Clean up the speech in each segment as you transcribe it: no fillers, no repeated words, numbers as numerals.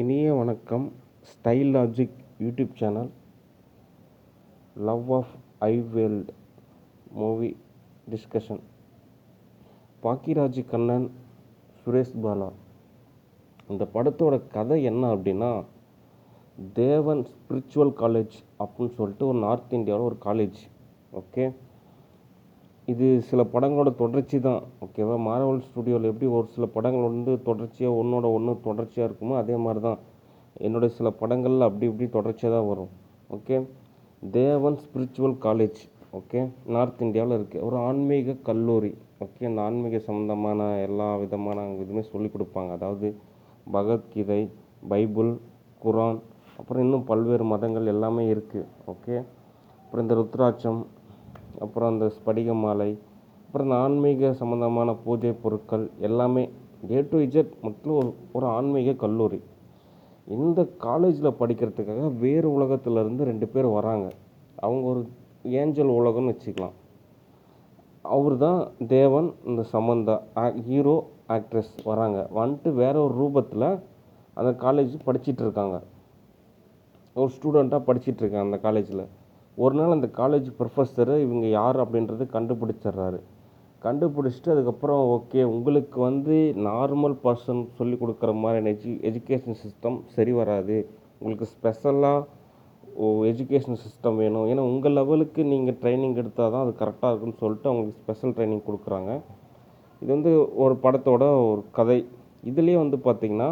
இனிய வணக்கம். Style logic YouTube channel, love of I world movie discussion. Bhagyaraj Kannan, Suresh Bala. இந்த படத்தோட கதை என்ன அப்படின்னா, தேவன் ஸ்பிரிச்சுவல் காலேஜ் அப்படின்னு சொல்லிட்டு ஒரு நார்த் இந்தியாவில் ஒரு காலேஜ். ஓகே, இது சில படங்களோட தொடர்ச்சி தான். ஓகேவா, மார்வல் ஸ்டுடியோவில் எப்படி ஒரு சில படங்கள் வந்து தொடர்ச்சியாக ஒன்றோட ஒன்று தொடர்ச்சியாக இருக்குமோ, அதே மாதிரி தான் என்னுடைய சில படங்கள் அப்படி இப்படி தொடர்ச்சியாக தான் வரும். ஓகே, தேவன் ஸ்பிரிச்சுவல் காலேஜ். ஓகே, நார்த் இந்தியாவில் இருக்குது ஒரு ஆன்மீக கல்லூரி. ஓகே, இந்த ஆன்மீக சம்மந்தமான எல்லா விதமான இதுவுமே சொல்லிக் கொடுப்பாங்க. அதாவது பகவத்கீதை, பைபிள், குரான், அப்புறம் இன்னும் பல்வேறு மதங்கள் எல்லாமே இருக்குது. ஓகே, அப்புறம் இந்த ருத்ராட்சம், அப்புறம் அந்த ஸ்படிக மாலை, அப்புறம் இந்த ஆன்மீக சம்மந்தமான பூஜை பொருட்கள் எல்லாமே A to Z மற்றும் ஒரு ஆன்மீக கல்லூரி. இந்த காலேஜில் படிக்கிறதுக்காக வேறு உலகத்திலேருந்து 2 பேர் வராங்க. அவங்க ஒரு ஏஞ்சல் உலகம்னு வச்சுக்கலாம். அவர் தான் தேவன், இந்த சமந்தா ஹீரோ ஆக்ட்ரஸ் வராங்க. வந்துட்டு வேற ஒரு ரூபத்தில் அந்த காலேஜ் படிச்சுட்டு இருக்காங்க. ஒரு ஸ்டூடெண்ட்டாக படிச்சுட்டு இருக்காங்க அந்த காலேஜில். ஒரு நாள் அந்த காலேஜ் ப்ரொஃபஸரு இவங்க யார் அப்படின்றது கண்டுபிடிச்சிட்றாரு. கண்டுபிடிச்சிட்டு அதுக்கப்புறம் ஓகே, உங்களுக்கு வந்து நார்மல் பர்சன் சொல்லி கொடுக்குற மாதிரி எஜுகேஷன் சிஸ்டம் சரி வராது, உங்களுக்கு ஸ்பெஷலாக எஜுகேஷன் சிஸ்டம் வேணும், ஏன்னா உங்கள் லெவலுக்கு நீங்கள் ட்ரைனிங் எடுத்தால் தான் அது கரெக்டாக இருக்குன்னு சொல்லிட்டு அவங்களுக்கு ஸ்பெஷல் ட்ரைனிங் கொடுக்குறாங்க. இது வந்து ஒரு படத்தோட ஒரு கதை. இதுலேயே வந்து பார்த்திங்கன்னா,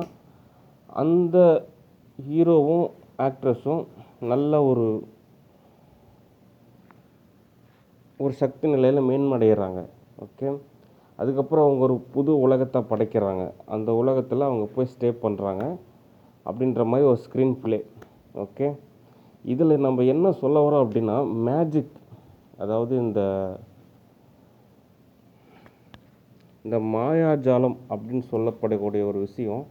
அந்த ஹீரோவும் ஆக்ட்ரஸும் நல்ல ஒரு சக்தி நிலையில் மேன்மடைகிறாங்க. ஓகே, அதுக்கப்புறம் அவங்க ஒரு புது உலகத்தை படைக்கிறாங்க. அந்த உலகத்தில் அவங்க போய் ஸ்டே பண்ணுறாங்க அப்படின்ற மாதிரி ஒரு ஸ்க்ரீன் ப்ளே. ஓகே, இதில் நம்ம என்ன சொல்ல வரோம் அப்படின்னா, மேஜிக், அதாவது இந்த மாயாஜாலம் அப்படின்னு சொல்லப்படக்கூடிய ஒரு விஷயம்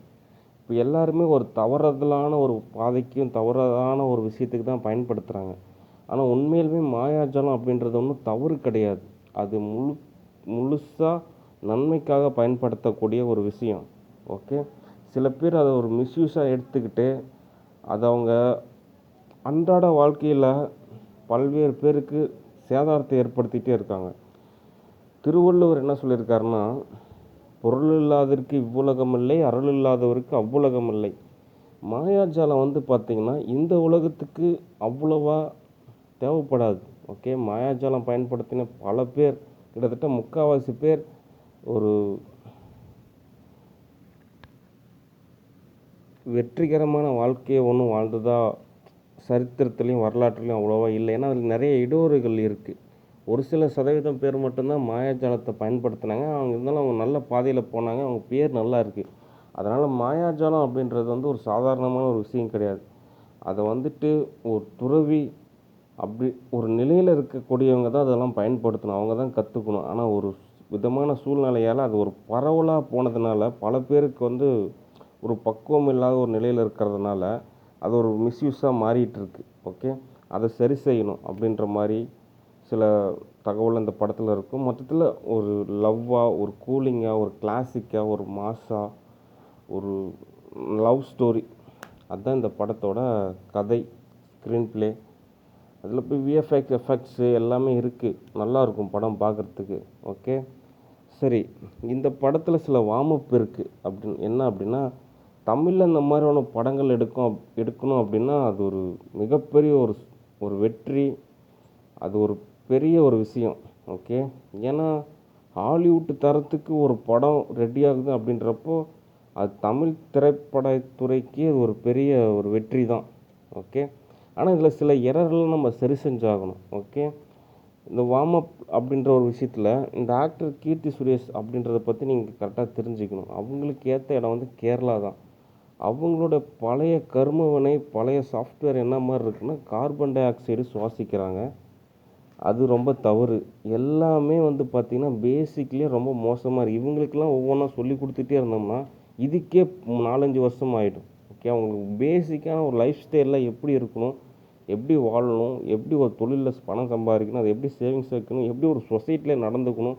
இப்போ எல்லாருமே ஒரு தவறுதலான ஒரு பாதைக்கும் தவறான ஒரு விஷயத்துக்கு தான் பயன்படுத்துகிறாங்க. ஆனால் உண்மையிலுமே மாயாஜாலம் அப்படின்றது ஒன்றும் தவறு கிடையாது. அது முழுசாக நன்மைக்காக பயன்படுத்தக்கூடிய ஒரு விஷயம். ஓகே, சில பேர் அதை ஒரு மிஸ்யூஸாக எடுத்துக்கிட்டு அதை அவங்க அன்றாட வாழ்க்கையில் பல்வேறு பேருக்கு சேதாரத்தை ஏற்படுத்திகிட்டே இருக்காங்க. திருவள்ளுவர் என்ன சொல்லியிருக்காருன்னா, பொருள் இல்லாதவருக்கு இவ்வுலகம் இல்லை, அருள் இல்லாதவருக்கு அவ்வுலகம் இல்லை. மாயாஜாலம் வந்து பார்த்திங்கன்னா இந்த உலகத்துக்கு அவ்வளவா தேவைப்படாது. ஓகே, மாயாஜாலம் பயன்படுத்தின பல பேர், கிட்டத்தட்ட 3/4 பேர் ஒரு வெற்றிகரமான வாழ்க்கையை ஒன்றும் வாழ்ந்ததா சரித்திரத்துலேயும் வரலாற்றுலையும் அவ்வளோவா இல்லை. ஏன்னா அதில் நிறைய இடையூறுகள் இருக்குது. ஒரு சில சதவீதம் பேர் மட்டும்தான் மாயாஜாலத்தை பயன்படுத்தினாங்க. அவங்க இருந்தாலும் அவங்க நல்ல பாதையில் போனாங்க, அவங்க பேர் நல்லா இருக்குது. அதனால் மாயாஜாலம் அப்படின்றது வந்து ஒரு சாதாரணமான ஒரு விஷயம் கிடையாது. அதை வந்துட்டு ஒரு துறவி அப்படி ஒரு நிலையில் இருக்கக்கூடியவங்க தான் அதெல்லாம் பயன்படுத்தணும், அவங்க தான் கற்றுக்கணும். ஆனால் ஒரு விதமான சூழ்நிலையால் அது ஒரு பரவலாக போனதுனால பல பேருக்கு வந்து ஒரு பக்குவம் இல்லாத ஒரு நிலையில் இருக்கிறதுனால அது ஒரு மிஸ்யூஸாக மாறிட்டுருக்கு. ஓகே, அதை சரி செய்யணும் அப்படின்ற மாதிரி சில தகவல் இந்த படத்தில் இருக்கும். மொத்தத்தில் ஒரு லவ்வாக, ஒரு கூலிங்காக, ஒரு கிளாசிக்காக, ஒரு மாஸாக, ஒரு லவ் ஸ்டோரி, அதுதான் இந்த படத்தோட கதை, ஸ்க்ரீன் ப்ளே. அதில் போய் விஎஃப்எக்ஸ் எஃபெக்ட்ஸு எல்லாமே இருக்குது, நல்லாயிருக்கும் படம் பார்க்குறதுக்கு. ஓகே, சரி, இந்த படத்தில் சில வார்மப் இருக்குது. என்ன அப்படின்னா, தமிழில் இந்த மாதிரியான படங்கள் எடுக்கணும் அப்படின்னா அது ஒரு மிகப்பெரிய ஒரு வெற்றி, அது ஒரு பெரிய ஒரு விஷயம். ஓகே, ஏன்னா ஹாலிவுட் தரத்துக்கு ஒரு படம் ரெடி ஆகுது அப்படின்றப்போ அது தமிழ் திரைப்படத்துறைக்கு ஒரு பெரிய ஒரு வெற்றி தான். ஓகே, ஆனால் இதில் சில எரர்லாம் நம்ம சரி செஞ்சாகணும். ஓகே, இந்த வார்மப் அப்படின்ற ஒரு விஷயத்தில் இந்த ஆக்டர் கீர்த்தி சுரேஷ் அப்படின்றத பற்றி நீங்கள் கரெக்டாக தெரிஞ்சுக்கணும். அவங்களுக்கு ஏற்ற இடம் வந்து கேரளா தான். அவங்களோட பழைய கர்மவினை, பழைய சாஃப்ட்வேர் என்ன மாதிரி இருக்குன்னா, கார்பன் டை ஆக்சைடு சுவாசிக்கிறாங்க. அது ரொம்ப தவறு. எல்லாமே வந்து பார்த்திங்கன்னா பேசிக்லேயே ரொம்ப மோசமாக இருக்குது. இவங்களுக்கெல்லாம் ஒவ்வொன்றா சொல்லி கொடுத்துட்டே இருந்தோம்னா இதுக்கே 4-5 வருஷம் ஆகிடும். ஓகே, அவங்களுக்கு பேசிக்கான ஒரு லைஃப் ஸ்டைலில் எப்படி இருக்கணும், எப்படி வாழணும், எப்படி ஒரு தொழிலில் பணம் சம்பாதிக்கணும், அதை எப்படி சேவிங்ஸ் வைக்கணும், எப்படி ஒரு சொசைட்டியில் நடந்துக்கணும்,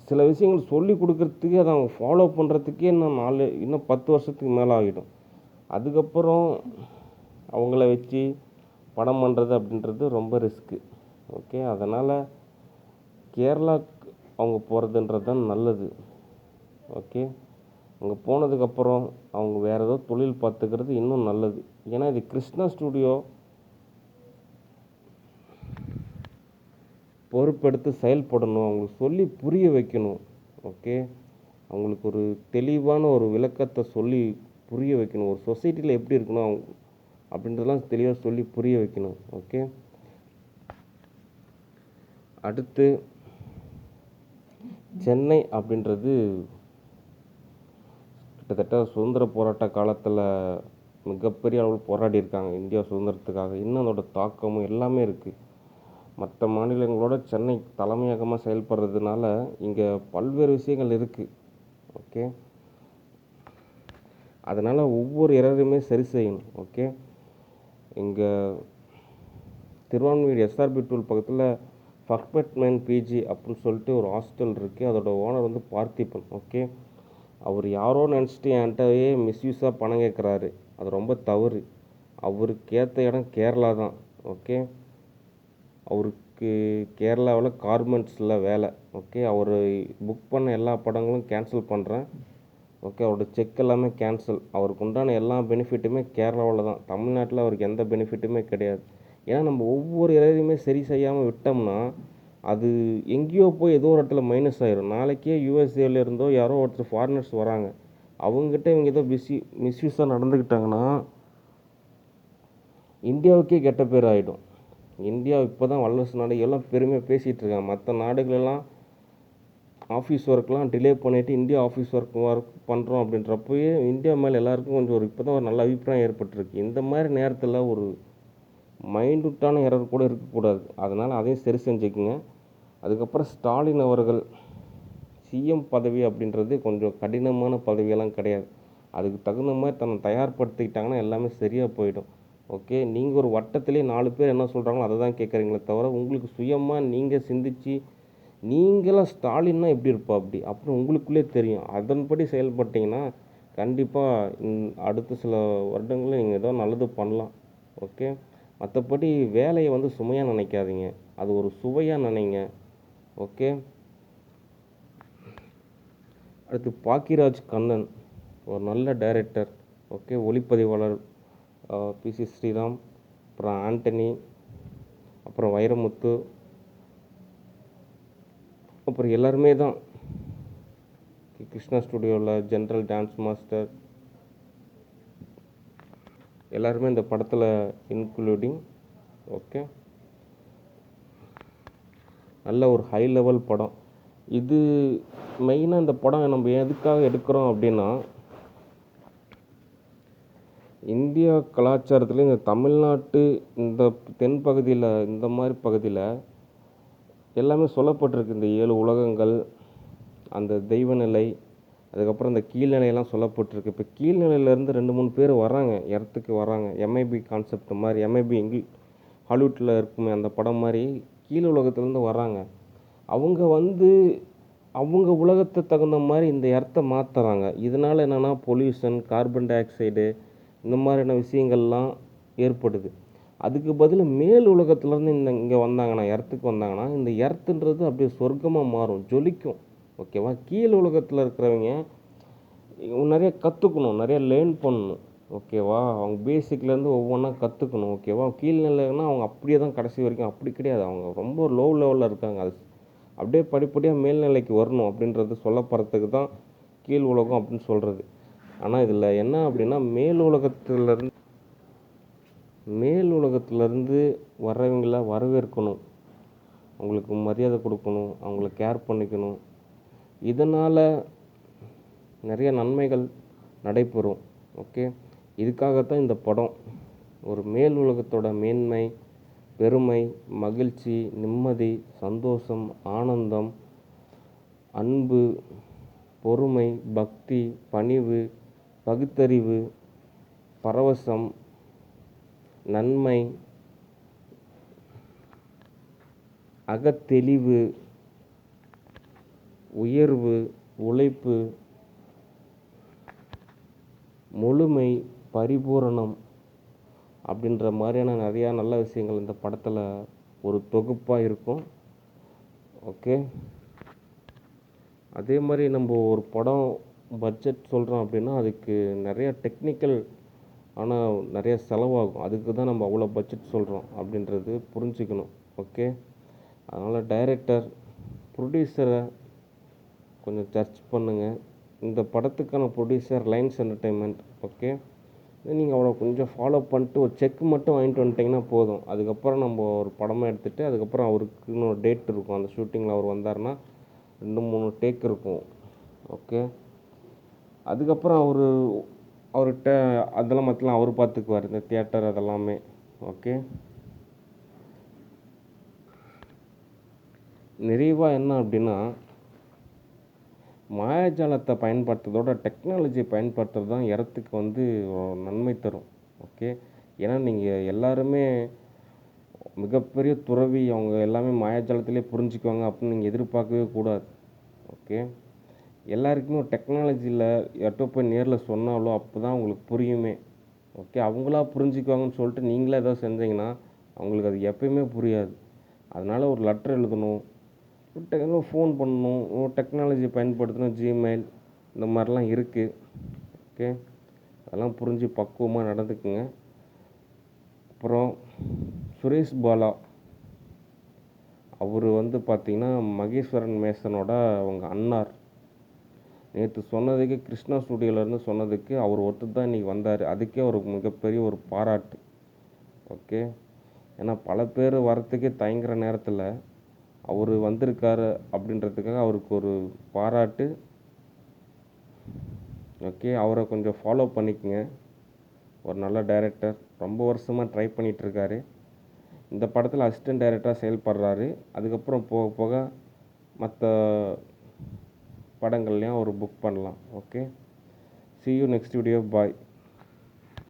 சில விஷயங்கள் சொல்லி கொடுக்குறதுக்கு அதை அவங்க ஃபாலோ பண்ணுறதுக்கே இன்னும் 10 வருஷத்துக்கு மேலே ஆகிடும். அதுக்கப்புறம் அவங்கள வச்சு படம் பண்ணுறது அப்படின்றது ரொம்ப ரிஸ்க்கு. ஓகே, அதனால் கேரளாவுக்கு அவங்க போகிறதுன்றது தான் நல்லது. ஓகே, அங்கே போனதுக்கப்புறம் அவங்க வேறு ஏதோ தொழில் பார்த்துக்கிறது இன்னும் நல்லது. ஏன்னா இது கிருஷ்ணா ஸ்டூடியோ பொறுப்பெடுத்து செயல்படணும், அவங்களுக்கு சொல்லி புரிய வைக்கணும். ஓகே, அவங்களுக்கு ஒரு தெளிவான ஒரு விளக்கத்தை சொல்லி புரிய வைக்கணும். ஒரு சொசைட்டியில் எப்படி இருக்கணும் அப்படின்றதெல்லாம் தெளிவாக சொல்லி புரிய வைக்கணும். ஓகே, அடுத்து சென்னை அப்படின்றது கிட்டத்தட்ட சுதந்திர போராட்ட காலத்தில் மிகப்பெரிய அளவில் போராடி இருக்காங்க இந்தியா சுதந்திரத்துக்காக. இன்னும் அதோட தாக்கமும் எல்லாமே இருக்குது. மற்ற மாநிலங்களோட சென்னை தலைமையகமாக செயல்படுறதுனால இங்கே பல்வேறு விஷயங்கள் இருக்குது. ஓகே, அதனால் ஒவ்வொரு இடரையுமே சரி செய்யணும். ஓகே, இங்கே திருவான்மியூர் எஸ்ஆர்பி டூல் பக்கத்தில் ஃபக்பட்மேன் பிஜி அப்படின்னு சொல்லிட்டு ஒரு ஹாஸ்டல் இருக்குது. அதோட ஓனர் வந்து பார்த்திபன். ஓகே, அவர் யாரோ நினச்சிட்டு என்கிட்டயே மிஸ்யூஸாக பணம் கேட்குறாரு. அது ரொம்ப தவறு. அவருக்கு ஏற்ற இடம் கேரளா தான். ஓகே, அவருக்கு கேரளாவில் கார்மெண்ட்ஸில் வேலை. ஓகே, அவர் புக் பண்ண எல்லா படங்களும் கேன்சல் பண்ணுறேன். ஓகே, அவரோட செக் எல்லாமே கேன்சல். அவருக்கு உண்டான எல்லா பெனிஃபிட்டுமே கேரளாவில் தான். தமிழ்நாட்டில் அவருக்கு எந்த பெனிஃபிட்டுமே கிடையாது. ஏன்னா நம்ம ஒவ்வொரு இதையுமே சரி செய்யாமல் விட்டோம்னா அது எங்கேயோ போய் ஏதோ ஒரு இடத்துல மைனஸ் ஆயிரும். நாளைக்கே யூஎஸ்ஏல இருந்தோ யாரோ ஒருத்தர் ஃபாரினர்ஸ் வராங்க, அவங்ககிட்ட இவங்க ஏதோ மிஸ்யூஸாக நடந்துக்கிட்டாங்கன்னா இந்தியாவுக்கே கெட்ட பேர் ஆகிடும். இந்தியா இப்போ தான் வல்லரசு நாடு எல்லாம் பெருமையாக பேசிகிட்டு இருக்காங்க. மற்ற நாடுகளெல்லாம் ஆஃபீஸ் ஒர்க்லாம் டிலே பண்ணிவிட்டு இந்தியா ஆஃபீஸ் ஒர்க் பண்ணுறோம் அப்படின்றப்போயே இந்தியா மேலே எல்லாருக்கும் கொஞ்சம் இப்போ தான் ஒரு நல்ல அபிப்பிராயம் ஏற்பட்டுருக்கு. இந்த மாதிரி நேரத்தில் ஒரு மைண்ட்யூட்டான எரர் கூட இருக்கக்கூடாது. அதனால் அதையும் சரி செஞ்சுக்குங்க. அதுக்கப்புறம் ஸ்டாலின் அவர்கள் சிஎம் பதவி அப்படின்றது கொஞ்சம் கடினமான பதவியெல்லாம் கிடையாது. அதுக்கு தகுந்த மாதிரி தன்னை தயார்படுத்திக்கிட்டாங்கன்னா எல்லாமே சரியாக போயிடும். ஓகே, நீங்கள் ஒரு வட்டத்திலே 4 பேர் என்ன சொல்கிறாங்களோ அதை தான் கேட்குறீங்களே தவிர உங்களுக்கு சுயமாக நீங்கள் சிந்தித்து நீங்களாம் ஸ்டாலின்னா எப்படி இருப்பா அப்படின்னு உங்களுக்குள்ளே தெரியும். அதன்படி செயல்பட்டிங்கன்னா கண்டிப்பாக அடுத்த சில வருடங்களில் நீங்கள் ஏதோ நல்லது பண்ணலாம். ஓகே, மற்றபடி வேலையை வந்து சுமையாக நினைக்காதீங்க, அது ஒரு சுவையாக நினைங்க. ஓகே, அடுத்து பாக்கியராஜ் கண்ணன் ஒரு நல்ல டைரக்டர். ஓகே, ஒளிப்பதிவாளர் பிசி ஸ்ரீராம், அப்புறம் ஆண்டனி, அப்புறம் வைரமுத்து, அப்புறம் எல்லாருமே தான் கிருஷ்ணா ஸ்டுடியோவில் ஜென்ரல் டான்ஸ் மாஸ்டர் எல்லாருமே இந்த படத்தில் இன்க்ளூடிங். ஓகே, நல்ல ஒரு ஹை லெவல் படம் இது. மெயினாக இந்த படம் நம்ம எதுக்காக எடுக்கிறோம் அப்படின்னா, இந்தியா கலாச்சாரத்தில் இந்த தமிழ்நாட்டு இந்த தென் பகுதியில் இந்த மாதிரி பகுதியில் எல்லாமே சொல்லப்பட்டிருக்கு. இந்த 7 உலகங்கள், அந்த தெய்வநிலை, அதுக்கப்புறம் இந்த கீழ்நிலையெல்லாம் சொல்லப்பட்டிருக்கு. இப்போ கீழ்நிலையிலேருந்து 2-3 பேர் வராங்க, இடத்துக்கு வராங்க. எம்ஐபி கான்செப்ட் மாதிரி, எம்ஐபி ஹாலிவுட்டில் இருக்குமே அந்த படம் மாதிரி கீழ் உலகத்துலேருந்து வராங்க. அவங்க வந்து அவங்க உலகத்தை தகுந்த மாதிரி இந்த இடத்த மாற்றுறாங்க. இதனால் என்னென்னா பொல்யூஷன், கார்பன் டை ஆக்சைடு, இந்த மாதிரியான விஷயங்கள்லாம் ஏற்படுது. அதுக்கு பதில் மேல் உலகத்துலேருந்து இங்கே வந்தாங்கன்னா, எர்த்துக்கு வந்தாங்கன்னா, இந்த எர்த்துன்றது அப்படியே சொர்க்கமாக மாறும், ஜொலிக்கும். ஓகேவா, கீழ் உலகத்தில் இருக்கிறவங்க நிறைய கற்றுக்கணும், நிறைய லேர்ன் பண்ணணும். ஓகேவா, அவங்க பேசிக்லேருந்து ஒவ்வொன்றா கற்றுக்கணும். ஓகேவா, கீழ்நிலைன்னா அவங்க அப்படியே தான் கடைசி வரைக்கும். அப்படி கிடையாது, அவங்க ரொம்ப லோ லெவலில் இருக்காங்க. அது அப்படியே படிப்படியாக மேல்நிலைக்கு வரணும் அப்படின்றது சொல்லப்படுறதுக்கு தான் கீழ் உலகம் அப்படின்னு சொல்கிறது. ஆனால் இதில் என்ன அப்படின்னா மேல் உலகத்துலேருந்து வர்றவங்கள வரவேற்கணும், அவங்களுக்கு மரியாதை கொடுக்கணும், அவங்கள கேர் பண்ணிக்கணும். இதனால் நிறைய நன்மைகள் நடைபெறும். ஓகே, இதுக்காகத்தான் இந்த படம். ஒரு மேல் உலகத்தோட மேன்மை, பெருமை, மகிழ்ச்சி, நிம்மதி, சந்தோஷம், ஆனந்தம், அன்பு, பொறுமை, பக்தி, பணிவு, பகுத்தறிவு, பரவசம், நன்மை, அகத்தெளிவு, உயர்வு, உழைப்பு, முழுமை, பரிபூரணம் அப்படின்ற மாதிரியான நிறையா நல்ல விஷயங்கள் இந்த படத்தில் ஒரு தொகுப்பாக இருக்கும். ஓகே, அதே மாதிரி நம்ம ஒரு படம் பட்ஜெட் சொல்கிறோம் அப்படின்னா அதுக்கு நிறையா டெக்னிக்கல் ஆனால் நிறைய செலவாகும். அதுக்கு தான் நம்ம அவ்வளோ பட்ஜெட் சொல்கிறோம் அப்படின்றது புரிஞ்சுக்கணும். ஓகே, அதனால் டைரக்டர் ப்ரொடியூசரை கொஞ்சம் சர்ச் பண்ணுங்கள். இந்த படத்துக்கான ப்ரொடியூசர் லைன்ஸ் என்டர்டெயின்மெண்ட். ஓகே, நீங்கள் அவ்வளோ கொஞ்சம் ஃபாலோ பண்ணிட்டு ஒரு செக் மட்டும் வாங்கிட்டு வந்துட்டிங்கன்னா போதும். அதுக்கப்புறம் நம்ம ஒரு படமாக எடுத்துகிட்டு அதுக்கப்புறம் அவருக்கு இன்னொரு டேட் இருக்கும். அந்த ஷூட்டிங்கில் அவர் வந்தார்னா 2-3 டேக் இருக்கும். ஓகே, அதுக்கப்புறம் அவர்கிட்ட அதெல்லாம் மற்றலாம் அவர் பார்த்துக்குவார், இந்த தியேட்டர் அதெல்லாமே. ஓகே, நிறைவாக என்ன அப்படின்னா, மாயாஜாலத்தை பயன்படுத்துறதோட டெக்னாலஜியை பயன்படுத்துறது தான் இடத்துக்கு வந்து நன்மை தரும். ஓகே, ஏன்னா நீங்கள் எல்லாருமே மிகப்பெரிய துறவி, அவங்க எல்லாமே மாயாஜாலத்திலே புரிஞ்சுக்குவாங்க அப்படின்னு நீங்கள் எதிர்பார்க்கவே கூடாது. ஓகே, எல்லாருக்குமே ஒரு டெக்னாலஜியில் எட்ட போய் நேரில் சொன்னாலும் அப்போ தான் அவங்களுக்கு புரியுமே. ஓகே, அவங்களா புரிஞ்சுக்குவாங்கன்னு சொல்லிட்டு நீங்களே ஏதோ செஞ்சீங்கன்னா அவங்களுக்கு அது எப்பயுமே புரியாது. அதனால் ஒரு லெட்டர் எழுதணும், ஃபோன் பண்ணணும், டெக்னாலஜி பயன்படுத்தணும், ஜிமெயில் இந்த மாதிரிலாம் இருக்குது. ஓகே, அதெல்லாம் புரிஞ்சு பக்குவமாக நடந்துக்குங்க. அப்புறம் சுரேஷ் பாலா அவர் வந்து பார்த்திங்கன்னா மகேஸ்வரன் மேசனோட அவங்க அண்ணார். நேற்று சொன்னதுக்கு கிருஷ்ணா ஸ்டூடியோவிலேருந்து சொன்னதுக்கு அவர் ஒருத்தர் தான் இன்றைக்கி வந்தார். அதுக்கே ஒரு மிகப்பெரிய ஒரு பாராட்டு. ஓகே, ஏன்னா பல பேர் வரத்துக்கே தயங்குற நேரத்தில் அவர் வந்திருக்காரு அப்படின்றதுக்காக அவருக்கு ஒரு பாராட்டு. ஓகே, அவரை கொஞ்சம் ஃபாலோ பண்ணிக்கங்க. ஒரு நல்ல டைரக்டர், ரொம்ப வருஷமாக ட்ரை பண்ணிகிட்ருக்காரு. இந்த படத்தில் அசிஸ்டன்ட் டைரக்டராக செயல்படுறாரு. அதுக்கப்புறம் போக போக மற்ற படங்கள்லையும் அவர் புக் பண்ணலாம். Okay, see you next video. Bye.